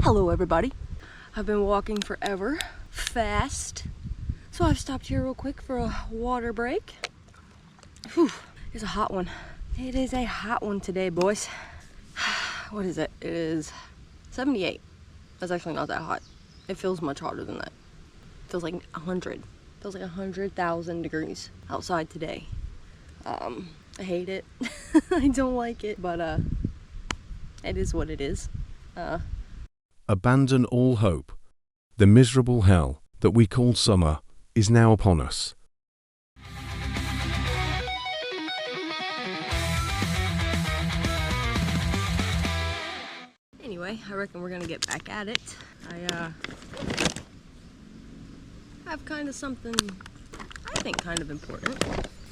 Hello everybody. I've been walking forever, fast, so I've stopped here real quick for a water break. Whew, it's a hot one. It is a hot one today, boys. What is it? It is 78. That's actually not that hot. It feels much hotter than that. It feels like 100. It feels like 100,000 degrees outside today. I hate it. I don't like it, but it is what it is. Abandon all hope. The miserable hell that we call summer is now upon us. Anyway, I reckon we're gonna get back at it. I have kind of something I think kind of important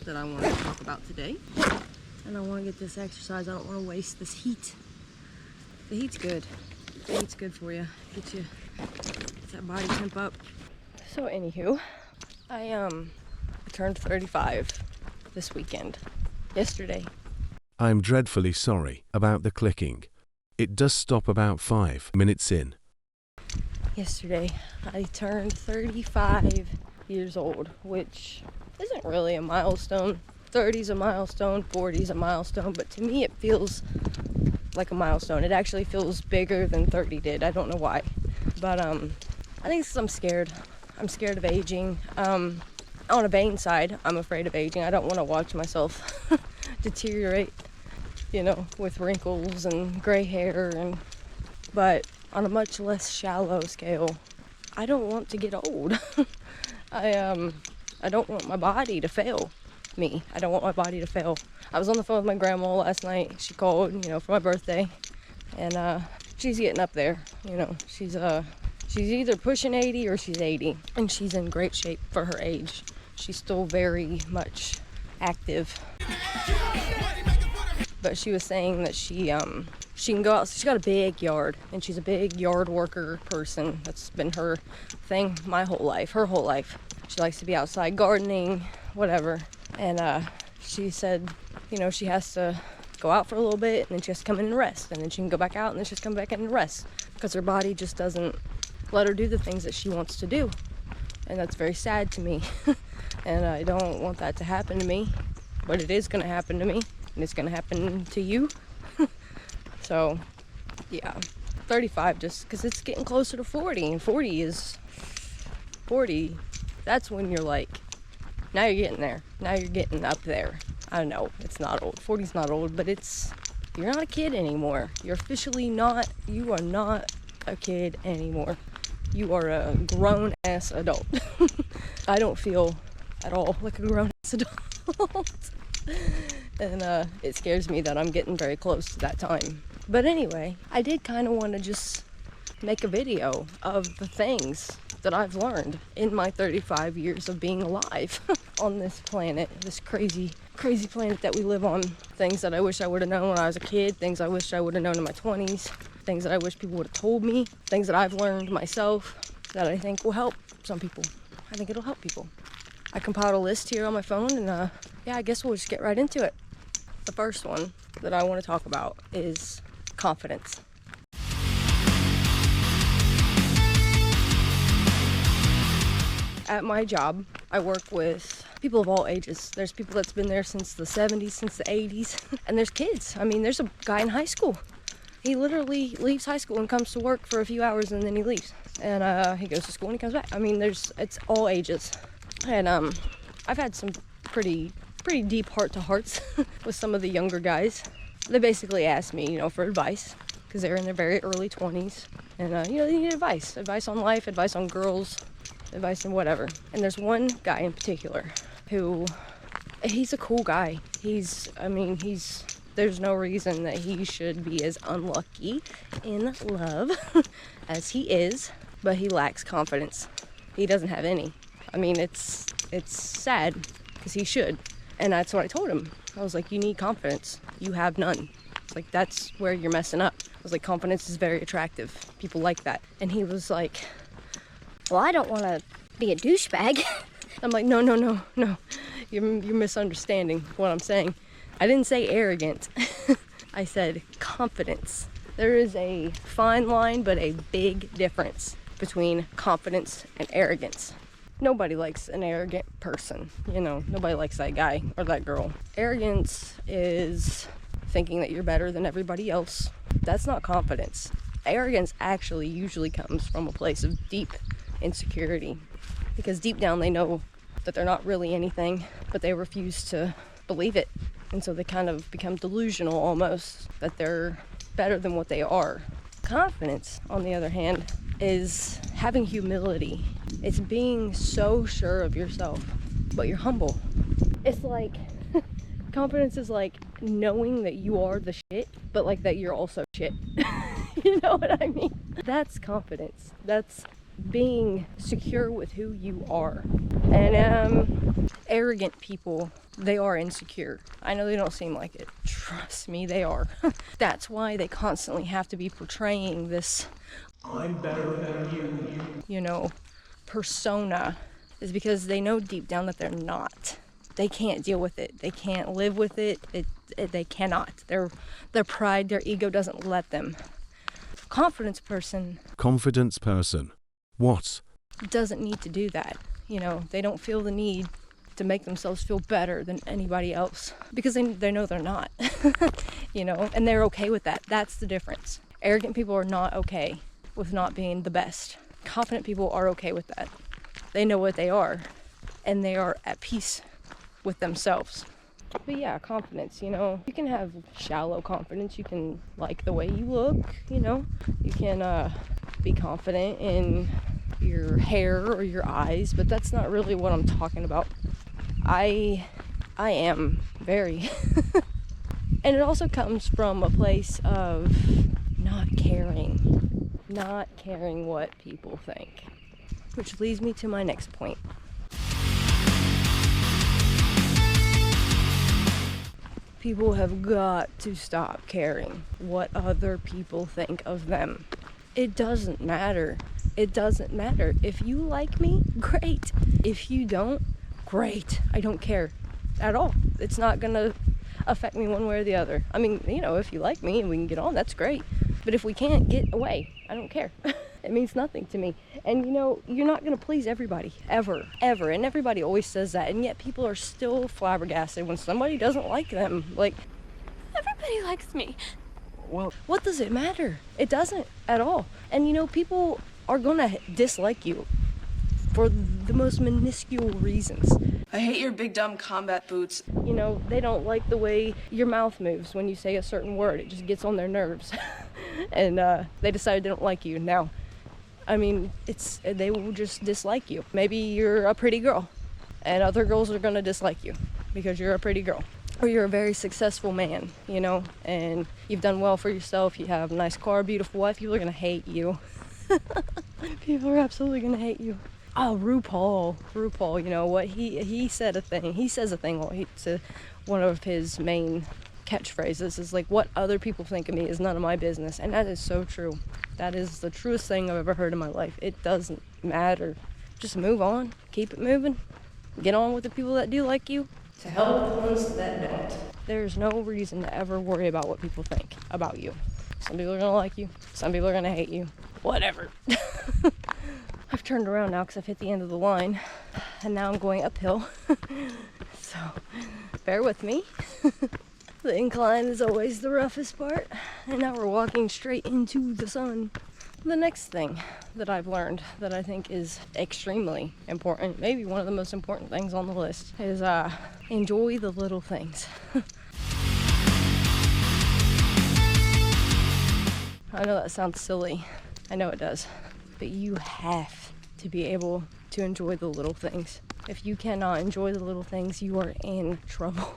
that I want to talk about today. And I want to get this exercise. I don't want to waste this heat. The heat's good. The heat's good for you. Gets that body temp up. So anywho, I turned 35 this weekend. Yesterday. I'm dreadfully sorry about the clicking. It does stop about 5 minutes in. Yesterday, I turned 35 years old, which isn't really a milestone. 30's a milestone, 40's a milestone, but to me it feels like a milestone. It actually feels bigger than 30 did. I don't know why, but I think it's 'cause I'm scared. I'm scared of aging. On a vain side, I'm afraid of aging. I don't want to watch myself deteriorate, you know, with wrinkles and gray hair, but on a much less shallow scale, I don't want to get old. I don't want my body to fail me. I don't want my body to fail. I was on the phone with my grandma last night. She called, you know, for my birthday, and she's getting up there. You know, she's either pushing 80 or she's 80, and she's in great shape for her age. She's still very much active. But she was saying that she can go out. She's got a big yard, and she's a big yard worker person. That's been her thing her whole life. She likes to be outside gardening, whatever. And she said, you know, she has to go out for a little bit, and then she has to come in and rest, and then she can go back out, and then she has to come back in and rest, because her body just doesn't let her do the things that she wants to do. And that's very sad to me. And I don't want that to happen to me, but it is going to happen to me, and it's going to happen to you. So yeah, 35, just because it's getting closer to 40, and 40, that's when you're like, now you're getting there. Now you're getting up there. I know, it's not old. 40's not old, but you're not a kid anymore. You're officially not, you are not a kid anymore. You are a grown-ass adult. I don't feel at all like a grown-ass adult. And it scares me that I'm getting very close to that time. But anyway, I did kind of want to just make a video of the things that I've learned in my 35 years of being alive on this planet, this crazy planet that we live on. Things that I wish I would have known when I was a kid, things I wish I would have known in my 20s, things that I wish people would have told me, things that I've learned myself that I think will help some people. I think it'll help people. I compiled a list here on my phone, and yeah, I guess we'll just get right into it. The first one that I want to talk about is confidence. At my job, I work with people of all ages. There's people that's been there since the 70s, since the 80s, and there's kids. I mean, there's a guy in high school. He literally leaves high school and comes to work for a few hours, and then he leaves. And he goes to school and he comes back. I mean, it's all ages. And I've had some pretty deep heart-to-hearts with some of the younger guys. They basically asked me, you know, for advice, because they're in their very early 20s. And, you know, they need advice on life, advice on girls, advice on whatever. And there's one guy in particular who, he's a cool guy. There's no reason that he should be as unlucky in love as he is, but he lacks confidence. He doesn't have any. I mean, it's sad, because he should. And that's what I told him. I was like, you need confidence. You have none. It's like, that's where you're messing up. I was like, confidence is very attractive. People like that. And he was like, well, I don't want to be a douchebag. I'm like, no. You're misunderstanding what I'm saying. I didn't say arrogant. I said confidence. There is a fine line, but a big difference between confidence and arrogance. Nobody likes an arrogant person, you know, nobody likes that guy or that girl. Arrogance is thinking that you're better than everybody else. That's not confidence. Arrogance actually usually comes from a place of deep insecurity, because deep down they know that they're not really anything, but they refuse to believe it. And so they kind of become delusional almost, that they're better than what they are. Confidence, on the other hand, is having humility. It's being so sure of yourself, but you're humble. It's like, confidence is like knowing that you are the shit, but like that you're also shit. You know what I mean? That's confidence. That's being secure with who you are. And arrogant people, they are insecure. I know they don't seem like it. Trust me, they are. That's why they constantly have to be portraying this "I'm better than you," persona, is because they know deep down that they're not. They can't deal with it. They can't live with it. They cannot. Their pride, their ego doesn't let them. Confidence person. What? Doesn't need to do that. They don't feel the need to make themselves feel better than anybody else, because they know they're not. And they're okay with that. That's the difference. Arrogant people are not okay with not being the best. Confident people are okay with that. They know what they are, and they are at peace with themselves. But yeah, confidence, you can have shallow confidence. You can like the way you look, you can be confident in your hair or your eyes, but that's not really what I'm talking about. I am very and it also comes from a place of not caring what people think, which leads me to my next point. People have got to stop caring what other people think of them. It doesn't matter. It doesn't matter. If you like me, great. If you don't, great. I don't care at all. It's not gonna affect me one way or the other. I mean, if you like me and we can get on, that's great. But if we can't, get away. I don't care. It means nothing to me. And you're not gonna please everybody, ever. And everybody always says that, and yet people are still flabbergasted when somebody doesn't like them. Like, everybody likes me. Well, what does it matter? It doesn't at all. And people are gonna dislike you for the most minuscule reasons. I hate your big dumb combat boots. They don't like the way your mouth moves when you say a certain word. It just gets on their nerves. And they decided they don't like you. Now, I mean, they will just dislike you. Maybe you're a pretty girl, and other girls are gonna dislike you because you're a pretty girl. Or you're a very successful man, and you've done well for yourself. You have a nice car, beautiful wife. People are gonna hate you. People are absolutely gonna hate you. Oh, RuPaul, what he said a thing. He says a thing to one of his main catchphrases is like, what other people think of me is none of my business. And that is so true. That is the truest thing I've ever heard in my life. It doesn't matter. Just move on, keep it moving, get on with the people that do like you, to help the ones that don't. There's no reason to ever worry about what people think about you. Some people are gonna like you, some people are gonna hate you, whatever. I've turned around now because I've hit the end of the line, and now I'm going uphill. So bear with me. The incline is always the roughest part, and now we're walking straight into the sun. The next thing that I've learned that I think is extremely important, maybe one of the most important things on the list, is enjoy the little things. I know that sounds silly. I know it does. But you have to be able to enjoy the little things. If you cannot enjoy the little things, you are in trouble.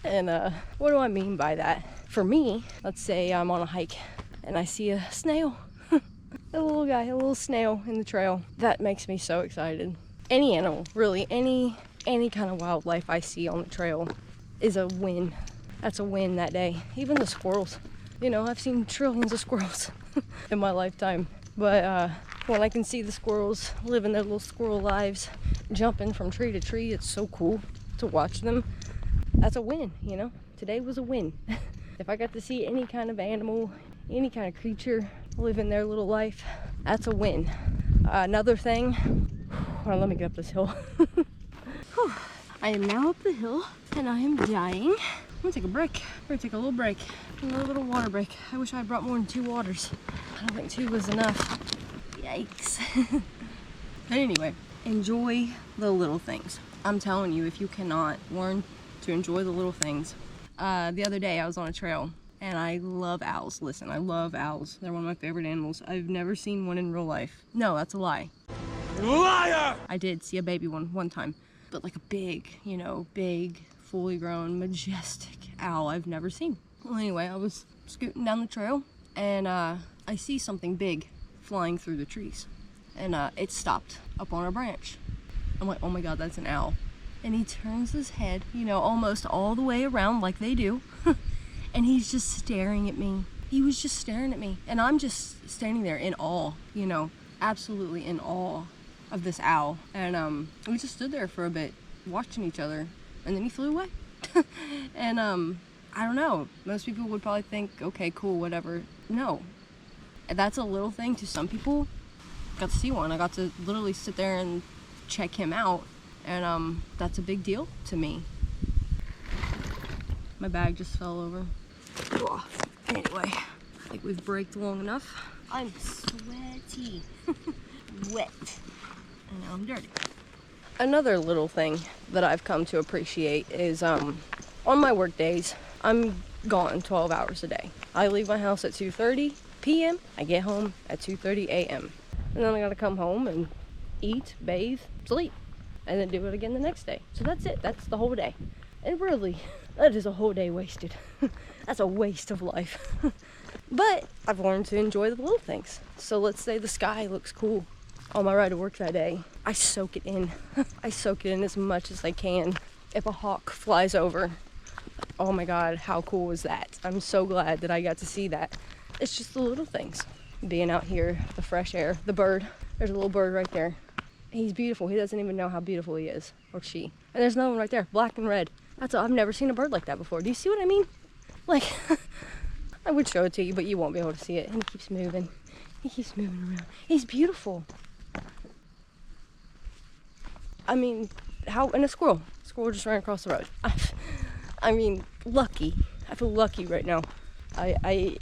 And what do I mean by that? For me, let's say I'm on a hike and I see a snail. A little guy, a little snail in the trail. That makes me so excited. Any animal, really, any kind of wildlife I see on the trail is a win. That's a win that day. Even the squirrels. I've seen trillions of squirrels in my lifetime. But when I can see the squirrels living their little squirrel lives, jumping from tree to tree, it's so cool to watch them. That's a win, Today was a win. If I got to see any kind of animal, any kind of creature living their little life, that's a win. Another thing, hold on, let me get up this hill. I am now up the hill and I am dying. I'm gonna take a break. We're gonna take a little break, another little water break. I wish I had brought more than 2 waters. I don't think 2 was enough. Yikes. But anyway, enjoy the little things. I'm telling you, if you cannot learn to enjoy the little things. The other day I was on a trail and I love owls. Listen, I love owls. They're one of my favorite animals. I've never seen one in real life. No, that's a lie. Liar! I did see a baby one time, but like a big, you know, big, fully grown, majestic owl I've never seen. Well, anyway, I was scooting down the trail and I see something big flying through the trees, and it stopped up on a branch. I'm like, oh my God, that's an owl. And he turns his head, you know, almost all the way around like they do. And he's just staring at me. He was just staring at me. And I'm just standing there in awe, you know, absolutely in awe of this owl. And we just stood there for a bit, watching each other. And then he flew away. And I don't know, most people would probably think, okay, cool, whatever. No, that's a little thing to some people. Got to see one. I got to literally sit there and check him out. And that's a big deal to me. My bag just fell over. Anyway, I think we've braked long enough. I'm sweaty, wet, and now I'm dirty. Another little thing that I've come to appreciate is on my work days, I'm gone 12 hours a day. I leave my house at 2:30 p.m. I get home at 2:30 a.m. And then I gotta come home and eat, bathe, sleep, and then do it again the next day. So that's it. That's the whole day. And really, that is a whole day wasted. That's a waste of life. But I've learned to enjoy the little things. So let's say the sky looks cool on my ride to work that day. I soak it in. I soak it in as much as I can. If a hawk flies over, oh my God, how cool was that? I'm so glad that I got to see that. It's just the little things. Being out here, the fresh air, the bird. There's a little bird right there. He's beautiful. He doesn't even know how beautiful he is, or she. And there's another one right there, black and red. I've never seen a bird like that before. Do you see what I mean? Like, I would show it to you, but you won't be able to see it. And he keeps moving. He keeps moving around. He's beautiful. I mean, and a squirrel. Squirrel just ran across the road. I mean, lucky. I feel lucky right now. I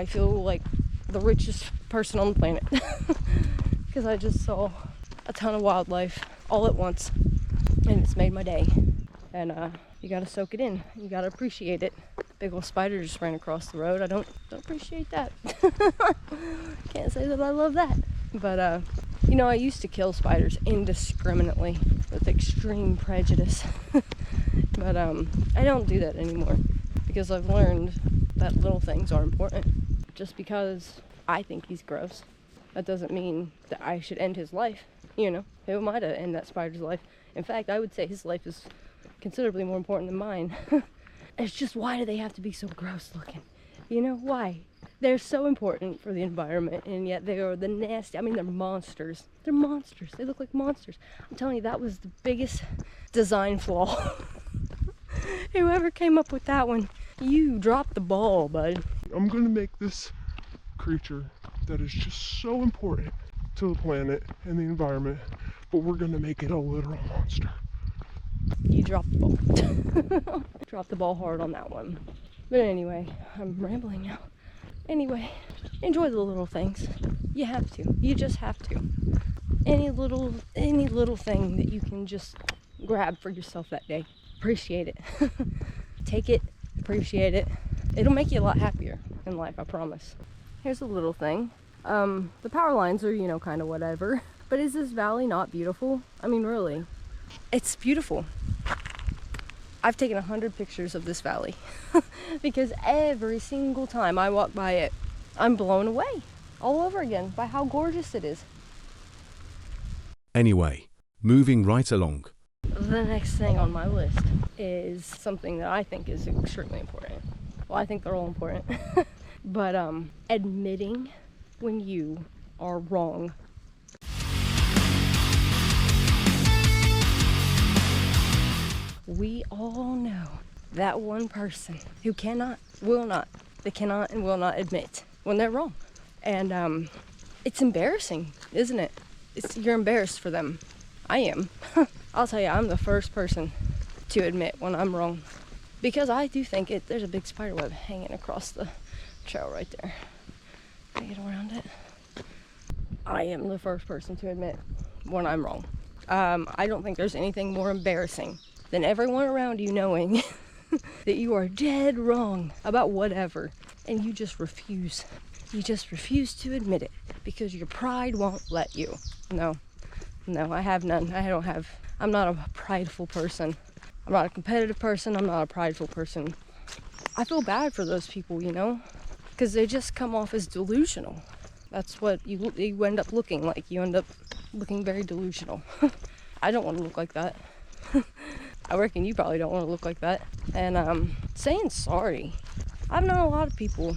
feel like the richest person on the planet. Because I just saw a ton of wildlife all at once, and it's made my day. And you gotta soak it in. You gotta appreciate it. Big old spider just ran across the road. I don't appreciate that. Can't say that I love that. But you know, I used to kill spiders indiscriminately with extreme prejudice. But I don't do that anymore because I've learned that little things are important. Just because I think he's gross, that doesn't mean that I should end his life. You know, who am I to end that spider's life? In fact, I would say his life is considerably more important than mine. It's just, why do they have to be so gross looking? You know, why? They're so important for the environment, and yet they are the nasty. I mean, they're monsters. They're monsters. They look like monsters. I'm telling you, that was the biggest design flaw. Whoever came up with that one, you dropped the ball, bud. I'm gonna make this creature that is just so important to the planet and the environment, but we're gonna make it a literal monster. You dropped the ball. Dropped the ball hard on that one. But anyway, I'm rambling now. Anyway, enjoy the little things. You have to. You just have to. Any little thing that you can just grab for yourself that day. Appreciate it. Take it, appreciate it. It'll make you a lot happier in life, I promise. Here's a little thing. The power lines are, you know, kind of whatever. But is this valley not beautiful? I mean, really. It's beautiful. I've taken 100 pictures of this valley because every single time I walk by it, I'm blown away all over again by how gorgeous it is. Anyway, moving right along. The next thing on my list is something that I think is extremely important. Well, I think they're all important. But admitting when you are wrong. We all know that one person who they cannot and will not admit when they're wrong. And it's embarrassing, isn't it? You're embarrassed for them. I am. I'll tell you, I'm the first person to admit when I'm wrong, because I do think there's a big spider web hanging across the trail right there. Can I get around it? I am the first person to admit when I'm wrong. I don't think there's anything more embarrassing than everyone around you knowing that you are dead wrong about whatever, and you just refuse. You just refuse to admit it because your pride won't let you. No, I have none. I'm not a prideful person. I'm not a competitive person. I'm not a prideful person. I feel bad for those people, because they just come off as delusional. That's what you end up looking like. You end up looking very delusional. I don't want to look like that. I reckon you probably don't want to look like that. And saying sorry. I've known a lot of people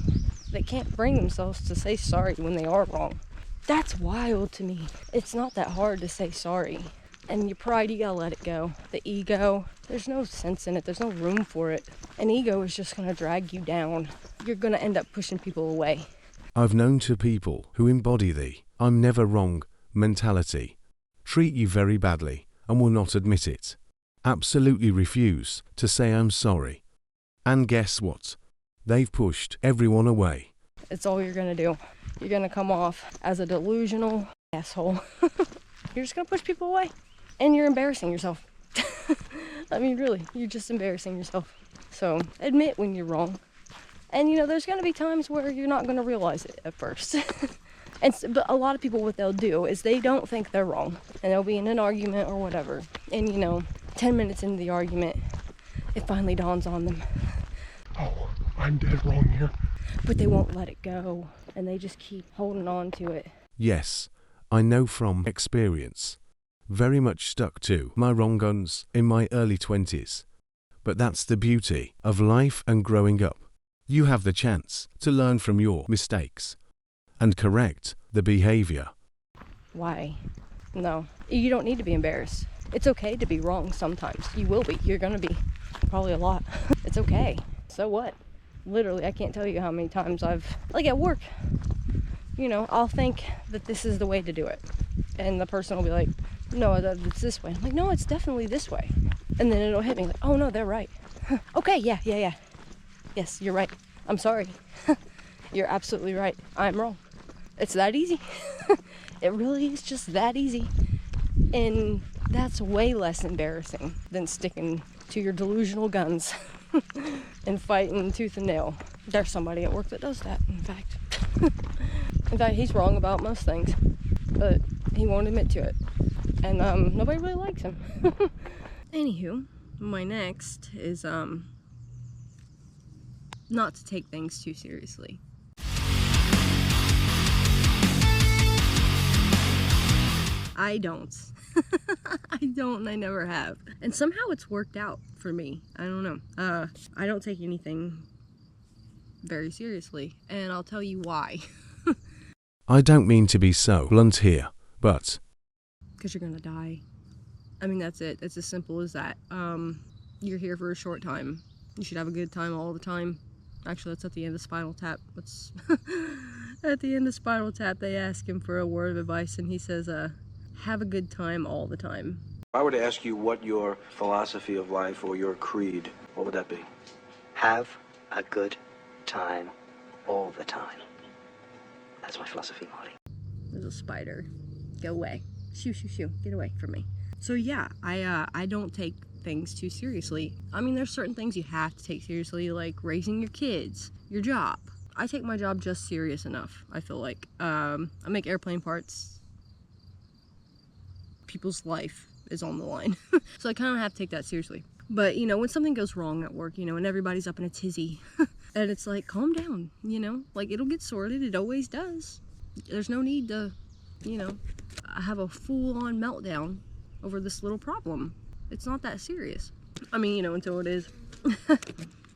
that can't bring themselves to say sorry when they are wrong. That's wild to me. It's not that hard to say sorry. And your pride, you gotta let it go. The ego, there's no sense in it. There's no room for it. An ego is just gonna drag you down. You're gonna end up pushing people away. I've known two people who embody the "I'm never wrong" mentality, treat you very badly and will not admit it, absolutely refuse to say I'm sorry. And guess what? They've pushed everyone away. It's all you're gonna do. You're gonna come off as a delusional asshole. You're just gonna push people away. And you're embarrassing yourself. I mean, really, you're just embarrassing yourself. So admit when you're wrong. And there's gonna be times where you're not gonna realize it at first. But a lot of people, what they'll do is they don't think they're wrong. And they'll be in an argument or whatever. And 10 minutes into the argument, it finally dawns on them. Oh, I'm dead wrong here. But they won't let it go. And they just keep holding on to it. Yes, I know from experience. Very much stuck to my wrong guns in my early 20s. But that's the beauty of life and growing up. You have the chance to learn from your mistakes and correct the behavior. Why? No, you don't need to be embarrassed. It's okay to be wrong sometimes. You will be. You're gonna be. Probably a lot. It's okay. So what? Literally, I can't tell you how many times like at work, I'll think that this is the way to do it. And the person will be like, no, it's this way. I'm like, no, it's definitely this way. And then it'll hit me like, oh no, they're right. Okay, yeah. Yes, you're right. I'm sorry. You're absolutely right. I'm wrong. It's that easy. It really is just that easy. And that's way less embarrassing than sticking to your delusional guns and fighting tooth and nail. There's somebody at work that does that, in fact. In fact, he's wrong about most things, but he won't admit to it. And nobody really likes him. Anywho, my next is not to take things too seriously. I don't. I don't, and I never have. And somehow it's worked out for me. I don't know. I don't take anything very seriously, and I'll tell you why. I don't mean to be so blunt here, but... Because you're gonna die. I mean, that's it. It's as simple as that. You're here for a short time. You should have a good time all the time. Actually, that's at the end of Spinal Tap. At the end of Spinal Tap, they ask him for a word of advice, and he says, have a good time all the time. If I were to ask you what your philosophy of life or your creed, what would that be? Have a good time all the time. That's my philosophy, Marty. There's a spider. Go away. Shoo, shoo, shoo. Get away from me. So yeah, I don't take things too seriously. I mean, there's certain things you have to take seriously, like raising your kids, your job. I take my job just serious enough, I feel like. I make airplane parts. People's life is on the line. So I kind of have to take that seriously. But, when something goes wrong at work, and everybody's up in a tizzy, and it's like, calm down, like it'll get sorted. It always does. There's no need to, have a full-on meltdown over this little problem. It's not that serious. I mean, until it is.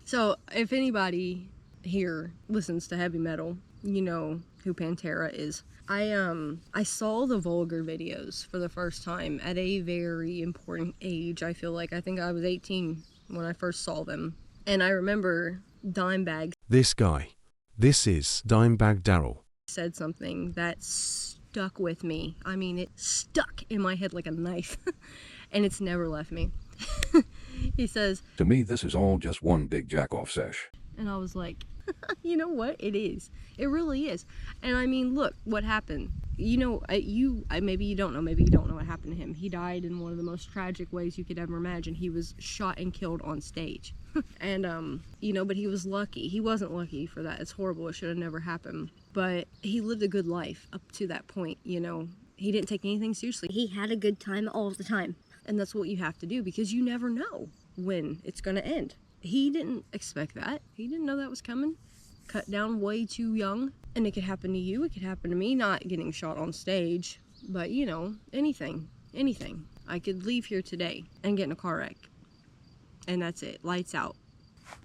So if anybody here listens to heavy metal, you know who Pantera is. I saw the Vulgar videos for the first time at a very important age. I feel like I think I was 18 when I first saw them. And I remember Dimebag This guy. This is Dimebag Daryl. said something that stuck with me. I mean, it stuck in my head like a knife, and it's never left me. He says, To me, this is all just one big jack-off sesh. and I was like, you know what? It is. It really is. And I mean, look what happened. You know, maybe you don't know. Maybe you don't know what happened to him. He died in one of the most tragic ways you could ever imagine. He was shot and killed on stage. And, you know, but he was lucky. He wasn't lucky for that. It's horrible. It should have never happened. But he lived a good life up to that point, you know. He didn't take anything seriously. He had a good time all the time. And that's what you have to do, because you never know when it's going to end. He didn't expect that. He didn't know that was coming. Cut down way too young. And it could happen to you. It could happen to me. Not getting shot on stage. But, you know, anything. Anything. I could leave here today and get in a car wreck. And that's it. Lights out.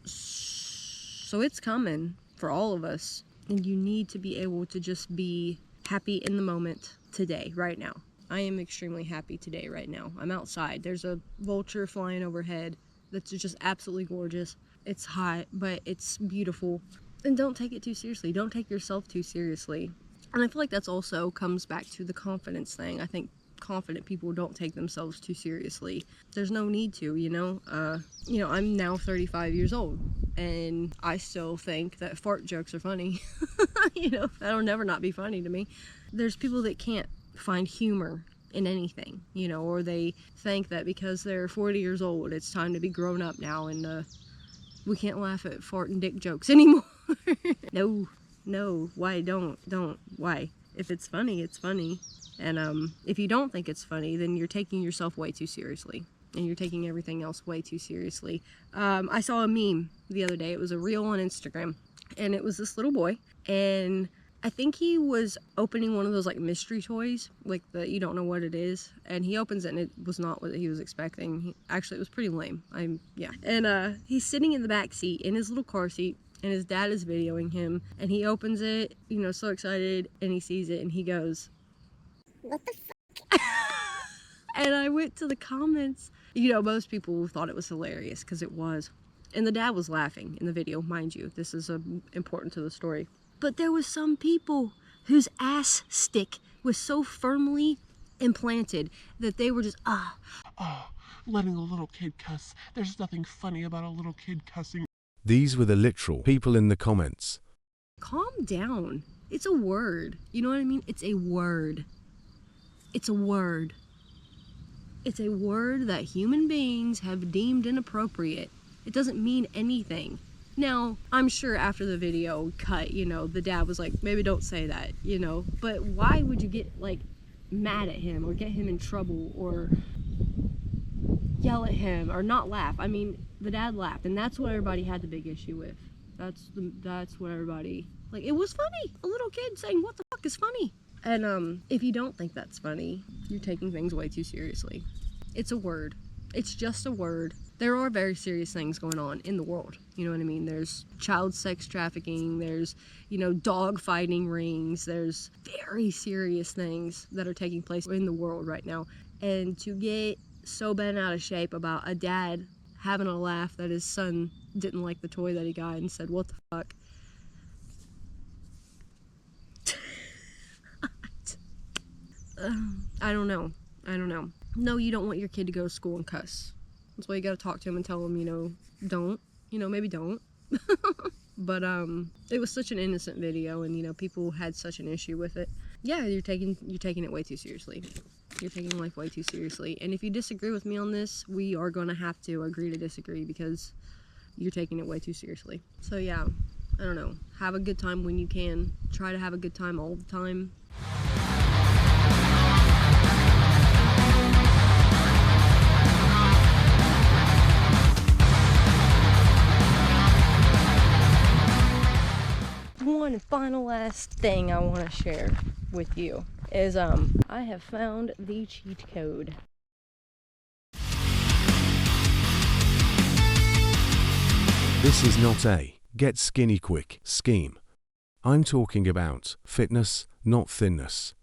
So it's coming for all of us. And you need to be able to just be happy in the moment today, right now. I am extremely happy today, right now. I'm outside. There's a vulture flying overhead that's just absolutely gorgeous. It's hot, but it's beautiful. And don't take it too seriously. Don't take yourself too seriously. And I feel like that's also comes back to the confidence thing. I think confident people don't take themselves too seriously. There's no need to, you know. I'm now 35 years old, and I still think that fart jokes are funny. You know, that'll never not be funny to me. There's people that can't find humor in anything, you know, or they think that because they're 40 years old, it's time to be grown up now, and we can't laugh at fart and dick jokes anymore. No, why don't, why? If it's funny, it's funny. And if you don't think it's funny, then you're taking yourself way too seriously, and you're taking everything else way too seriously. I saw a meme the other day. It was a reel on Instagram, and it was this little boy, and I think he was opening one of those like mystery toys, like the you don't know what it is, and he opens it and it was not what he was expecting. Actually, it was pretty lame. And he's sitting in the back seat in his little car seat, and his dad is videoing him, and he opens it, you know, so excited, and he sees it, and he goes, "What the fuck?" And I went to the comments. You know, most people thought it was hilarious because it was, and the dad was laughing in the video, mind you. This is important to the story. But there was some people whose ass stick was so firmly implanted that they were just, letting a little kid cuss. There's nothing funny about a little kid cussing. These were the literal people in the comments. calm down. It's a word. You know what I mean? It's a word. It's a word. It's a word that human beings have deemed inappropriate. It doesn't mean anything. Now, I'm sure after the video cut, you know, the dad was like, maybe don't say that, you know, but why would you get, like, mad at him or get him in trouble or yell at him or not laugh? I mean, the dad laughed, and that's what everybody had the big issue with. That's what everybody, like, it was funny. A little kid saying, what the fuck is funny? And if you don't think that's funny, you're taking things way too seriously. It's a word. It's just a word. There are very serious things going on in the world. You know what I mean? There's child sex trafficking. There's, you know, dog fighting rings. There's very serious things that are taking place in the world right now. And to get so bent out of shape about a dad having a laugh that his son didn't like the toy that he got and said, what the fuck? I don't know. No, you don't want your kid to go to school and cuss. That's why you gotta talk to him and tell him, you know, don't. You know, maybe don't. But it was such an innocent video, and you know, people had such an issue with it. Yeah, you're taking it way too seriously. You're taking life way too seriously. And if you disagree with me on this, we are gonna have to agree to disagree because you're taking it way too seriously. So yeah, I don't know. Have a good time when you can. Try to have a good time all the time. One final last thing I want to share with you is I have found the cheat code. This is not a get skinny quick scheme. I'm talking about fitness, not thinness.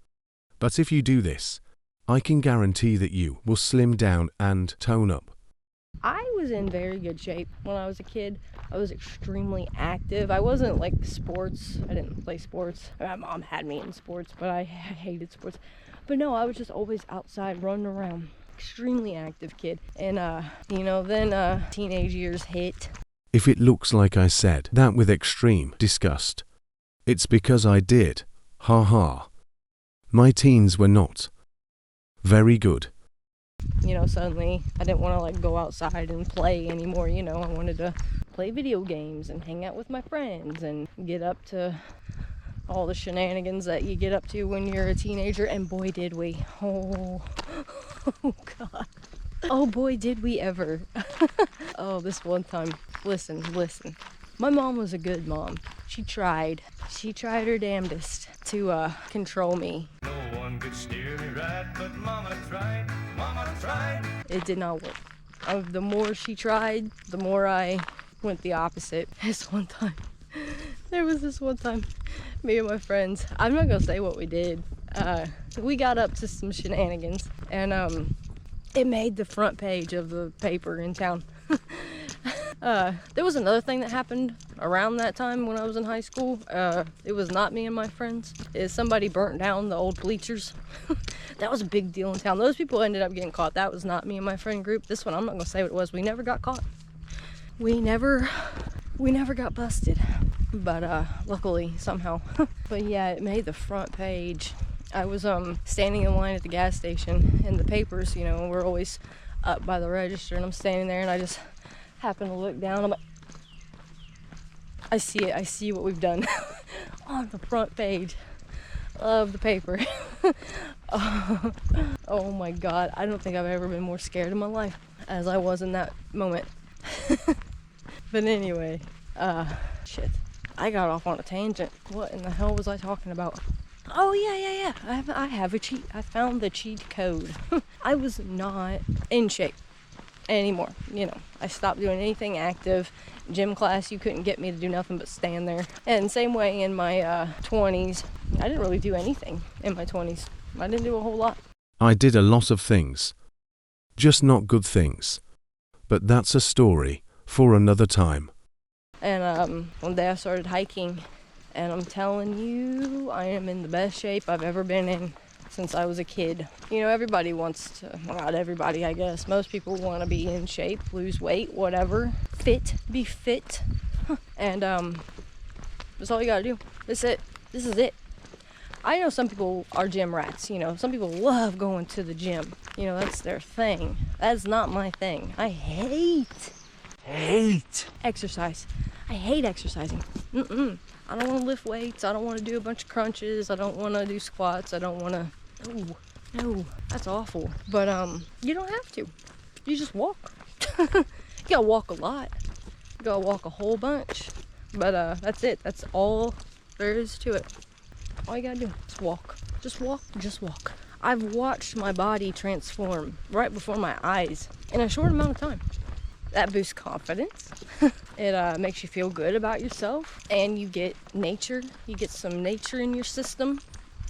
But if you do this, I can guarantee that you will slim down and tone up. I was was in very good shape when I was a kid. I was extremely active. I wasn't like sports. I didn't play sports. My mom had me in sports, but I hated sports. But no, I was just always outside running around. Extremely active kid. And, then teenage years hit. If it looks like I said that with extreme disgust, it's because I did. Ha ha. My teens were not very good. Suddenly I didn't want to like go outside and play anymore. I wanted to play video games and hang out with my friends and get up to all the shenanigans that you get up to when you're a teenager. And boy, did we. Oh God. Oh boy, did we ever. Oh, this one time. Listen. My mom was a good mom. She tried her damnedest to control me. No one could steer me right, but Mama tried. It did not work. The more she tried, the more I went the opposite. There was this one time, me and my friends, I'm not gonna say what we did. We got up to some shenanigans, and it made the front page of the paper in town. There was another thing that happened around that time when I was in high school. It was not me and my friends. Somebody burnt down the old bleachers. That was a big deal in town. Those people ended up getting caught. That was not me and my friend group. This one, I'm not gonna say what it was. We never got caught. We never got busted. But luckily, somehow. But yeah, it made the front page. I was standing in line at the gas station, and the papers, were always up by the register, and I'm standing there, and I just happen to look down. I'm like, I see it. I see what we've done on the front page of the paper. Oh my God. I don't think I've ever been more scared in my life as I was in that moment. But anyway, shit. I got off on a tangent. What in the hell was I talking about? Oh yeah. I have a cheat. I found the cheat code. I was not in shape anymore. I stopped doing anything active. Gym class, you couldn't get me to do nothing but stand there. And same way in my 20s. I didn't really do anything in my 20s. I didn't do a whole lot. I did a lot of things. Just not good things. But that's a story for another time. And one day I started hiking, and I'm telling you, I am in the best shape I've ever been in since I was a kid. Everybody wants to, well, not everybody, I guess. Most people want to be in shape, lose weight, whatever. Be fit. And that's all you gotta do. That's it. This is it. I know some people are gym rats. Some people love going to the gym. That's their thing. That's not my thing. I hate exercise. I hate exercising. I don't want to lift weights. I don't want to do a bunch of crunches. I don't want to do squats. I don't want to. No, that's awful. But you don't have to. You just walk. You gotta walk a lot. You gotta walk a whole bunch. But that's it. That's all there is to it. All you gotta do is walk. Just walk. I've watched my body transform right before my eyes in a short amount of time. That boosts confidence. It makes you feel good about yourself, and you get nature. You get some nature in your system,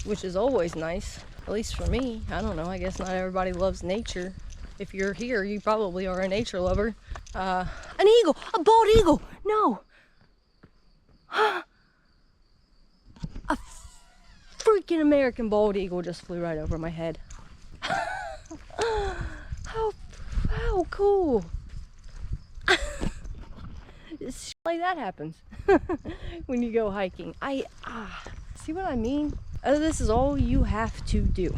which is always nice. At least for me. I don't know. I guess not everybody loves nature. If you're here, you probably are a nature lover. An eagle, a bald eagle. No. A freaking American bald eagle just flew right over my head. How cool. Shit like that happens when you go hiking. See what I mean? This is all you have to do.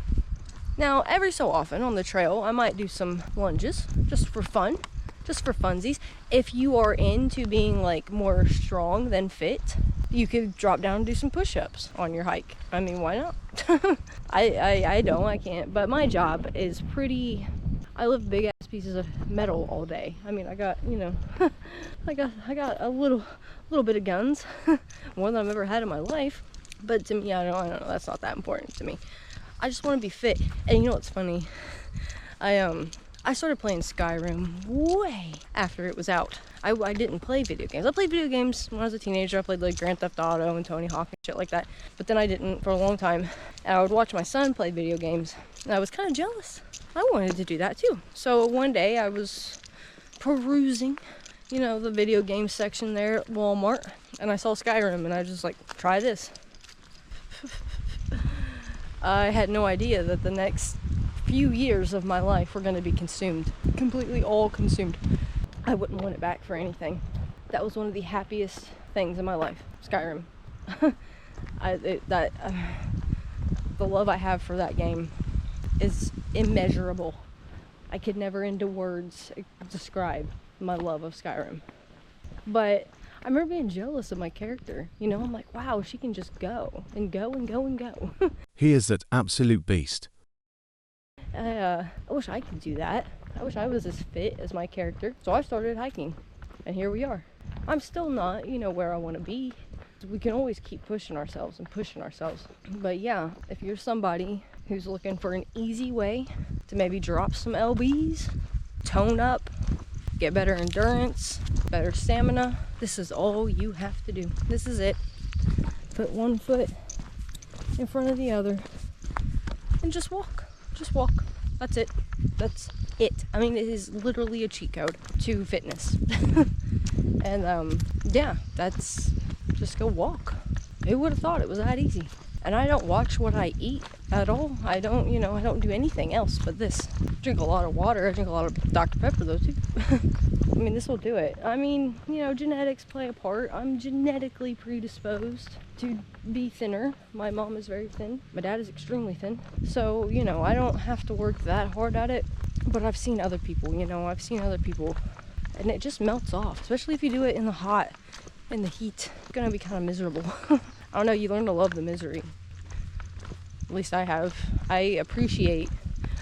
Now, every so often on the trail, I might do some lunges just for fun, just for funsies. If you are into being like more strong than fit, you could drop down and do some push-ups on your hike. I mean, why not? I can't. But my job is pretty. I lift big ass pieces of metal all day. I mean, I got, I got a little bit of guns, more than I've ever had in my life. But to me, I don't know. That's not that important to me. I just want to be fit. And you know what's funny? I started playing Skyrim way after it was out. I didn't play video games. I played video games when I was a teenager. I played like Grand Theft Auto and Tony Hawk and shit like that. But then I didn't for a long time. And I would watch my son play video games. And I was kind of jealous. I wanted to do that too. So one day I was perusing, you know, the video game section there at Walmart, and I saw Skyrim, and I just like, try this. I had no idea that the next few years of my life were going to be consumed, completely all consumed. I wouldn't want it back for anything. That was one of the happiest things in my life, Skyrim. The love I have for that game is immeasurable. I could never into words describe my love of Skyrim. But I remember being jealous of my character. You know, I'm like, wow, she can just go and go and go and go. He is that absolute beast. I wish I could do that. I wish I was as fit as my character. So I started hiking, and here we are. I'm still not, you know, where I want to be. We can always keep pushing ourselves and pushing ourselves. But yeah, if you're somebody who's looking for an easy way to maybe drop some lbs, tone up, get better endurance, better stamina, this is all you have to do. This is it. Put one foot in front of the other and just walk. Just walk. That's it. That's it. I mean, it is literally a cheat code to fitness. And yeah, that's just go walk. Who would have thought it was that easy? And I don't watch what I eat at all. I don't, you know, I don't do anything else but this. I drink a lot of water. I drink a lot of Dr. Pepper though too. I mean, this will do it. I mean, you know, genetics play a part. I'm genetically predisposed to be thinner. My mom is very thin. My dad is extremely thin. So, you know, I don't have to work that hard at it. But I've seen other people, you know, and it just melts off, especially if you do it in the hot, in the heat. It's gonna be kind of miserable. I don't know, you learn to love the misery. At least I have. I appreciate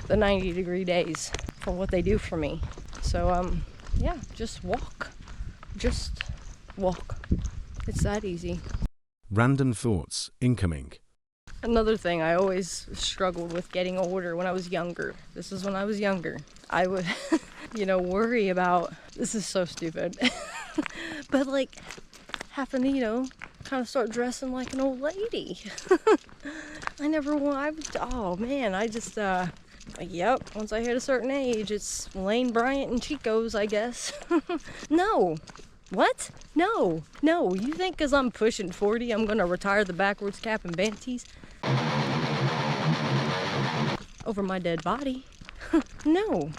the 90-degree days for what they do for me. So, yeah, just walk. Just walk. It's that easy. Random thoughts incoming. Another thing I always struggled with getting older when I was younger. This is when I was younger. I would, you know, worry about, this is so stupid, but like having to, you know, kind of start dressing like an old lady. Yep, once I hit a certain age, it's Lane Bryant and Chico's, I guess. No. What? No. You think because I'm pushing 40, I'm going to retire the backwards cap and banties over my dead body? No.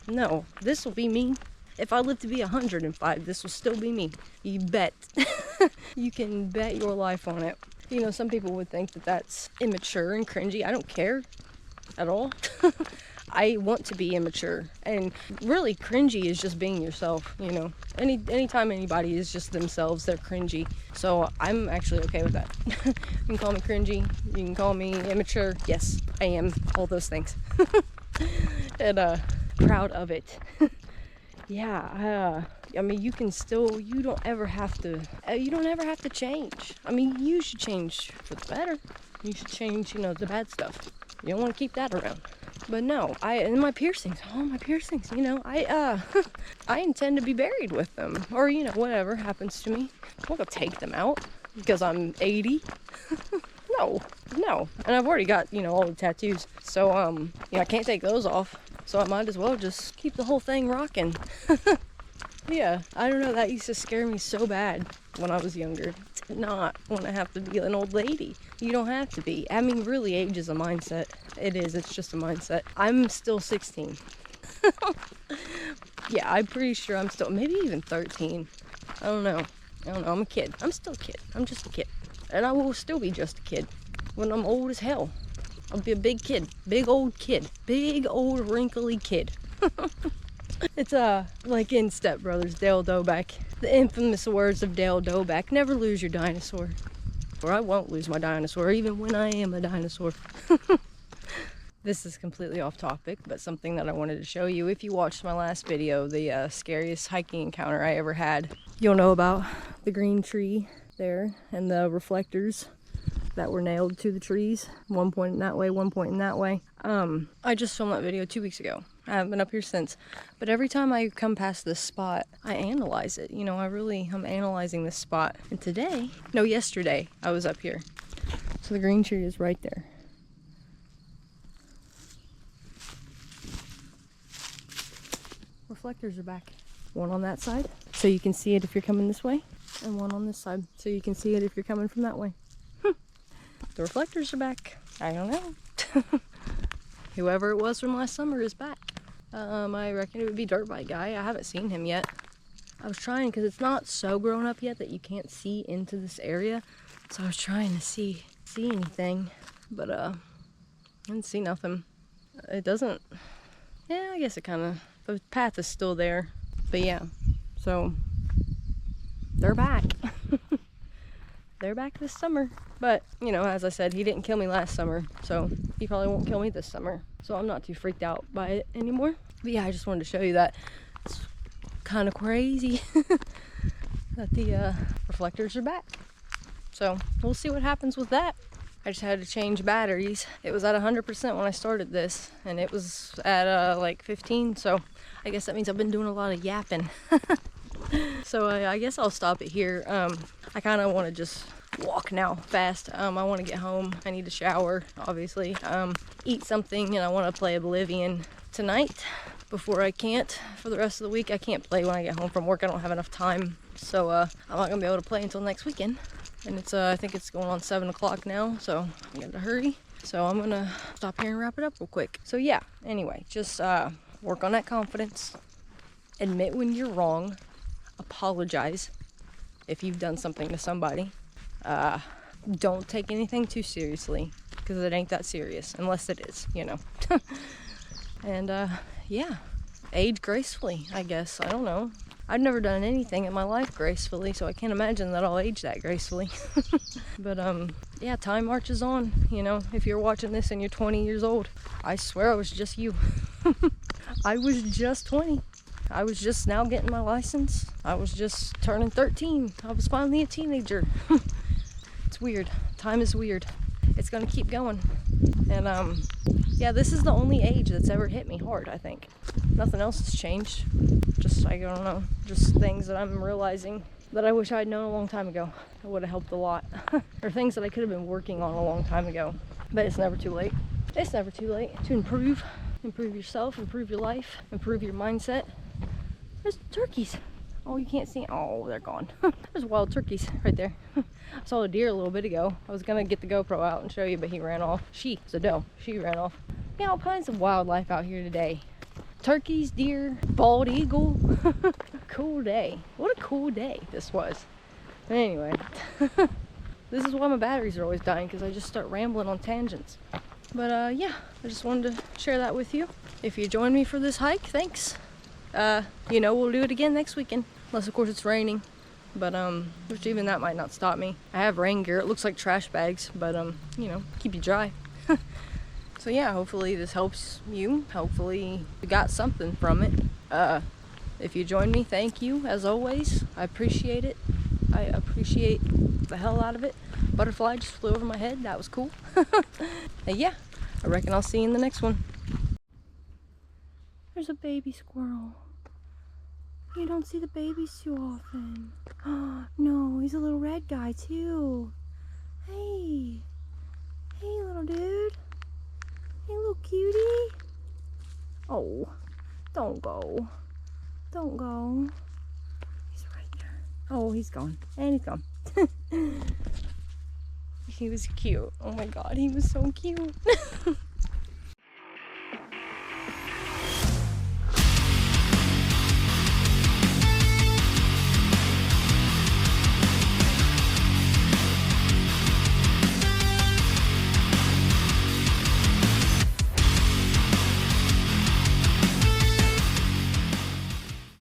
This will be me. If I live to be 105, this will still be me. You bet. You can bet your life on it. You know, some people would think that that's immature and cringy. I don't care at all. I want to be immature, and really cringy is just being yourself, you know. Anytime anybody is just themselves, they're cringy. So I'm actually okay with that. You can call me cringy, you can call me immature. Yes, I am all those things. And proud of it. Yeah, I mean, you don't ever have to change. I mean, you should change for the better. You should change, you know, the bad stuff. You don't want to keep that around. But no, and my piercings, you know, I intend to be buried with them, or, you know, whatever happens to me. I'm not gonna take them out because I'm 80. No, and I've already got, you know, all the tattoos, so, you know, I can't take those off, so I might as well just keep the whole thing rocking. Yeah, I don't know, that used to scare me so bad when I was younger. To not want to have to be an old lady. You don't have to be. I mean, really, age is a mindset. It is, it's just a mindset. I'm still 16. Yeah, I'm pretty sure I'm still, maybe even 13. I don't know, I'm a kid. I'm still a kid. I'm just a kid. And I will still be just a kid when I'm old as hell. I'll be a big kid. Big old wrinkly kid. It's like in Step Brothers, Dale Doback. The infamous words of Dale Doback: never lose your dinosaur. Or I won't lose my dinosaur, even when I am a dinosaur. This is completely off topic, but something that I wanted to show you. If you watched my last video, the scariest hiking encounter I ever had, you'll know about the green tree there and the reflectors that were nailed to the trees. One pointing that way, one pointing that way. I just filmed that video 2 weeks ago. I haven't been up here since. But every time I come past this spot, I analyze it. You know, I'm analyzing this spot. And yesterday, I was up here. So the green tree is right there. Reflectors are back. One on that side, so you can see it if you're coming this way, and one on this side, so you can see it if you're coming from that way. The reflectors are back. I don't know. Whoever it was from last summer is back. I reckon it would be Dirt Bike Guy. I haven't seen him yet. I was trying, because it's not so grown up yet that you can't see into this area. So I was trying to see anything, but I didn't see nothing. It doesn't, yeah, I guess it kind of, the path is still there. But yeah, so they're back. They're back this summer. But, you know, as I said, he didn't kill me last summer, so he probably won't kill me this summer. So I'm not too freaked out by it anymore. But yeah, I just wanted to show you that. It's kind of crazy that the reflectors are back. So we'll see what happens with that. I just had to change batteries. It was at 100% when I started this, and it was at like 15, so I guess that means I've been doing a lot of yapping. So I guess I'll stop it here. I kind of want to just walk now fast. I want to get home. I need to shower, obviously. Eat something, and I want to play Oblivion tonight before I can't. For the rest of the week, I can't play when I get home from work. I don't have enough time, so I'm not going to be able to play until next weekend. And it's I think it's going on 7 o'clock now, so I got to hurry. So I'm going to stop here and wrap it up real quick. So yeah, anyway, just work on that confidence. Admit when you're wrong. Apologize if you've done something to somebody. Don't take anything too seriously, because it ain't that serious, unless it is, you know. And yeah, age gracefully, I guess. I don't know. I've never done anything in my life gracefully, so I can't imagine that I'll age that gracefully. But yeah, time marches on. You know, if you're watching this and you're 20 years old, I swear I was just you. I was just 20. I was just now getting my license. I was just turning 13. I was finally a teenager. It's weird. Time is weird. It's gonna keep going. And yeah, this is the only age that's ever hit me hard, I think. Nothing else has changed. Just, I don't know, just things that I'm realizing that I wish I'd known a long time ago. It would have helped a lot. Or things that I could have been working on a long time ago. But it's never too late. It's never too late to improve. Improve yourself, improve your life, improve your mindset. There's turkeys. Oh, you can't see. Oh, they're gone. There's wild turkeys right there. I saw a deer a little bit ago. I was gonna get the GoPro out and show you, but he ran off. It's a doe. She ran off. Yeah, all kinds of wildlife out here today. Turkeys, deer, bald eagle. Cool day. What a cool day this was. But anyway, this is why my batteries are always dying, because I just start rambling on tangents. But yeah, I just wanted to share that with you. If you join me for this hike, thanks. You know, we'll do it again next weekend. Unless, of course, it's raining. But, which even that might not stop me. I have rain gear. It looks like trash bags, but, you know, keep you dry. So, yeah, hopefully this helps you. Hopefully you got something from it. If you join me, thank you, as always. I appreciate it. I appreciate the hell out of it. Butterfly just flew over my head. That was cool. And yeah, I reckon I'll see you in the next one. There's a baby squirrel. You don't see the babies too often. Oh, no, he's a little red guy too. Hey. Hey, little dude. Hey, little cutie. Oh, don't go. Don't go. He's right there. Oh, he's gone. And he's gone. He was cute. Oh my god, he was so cute.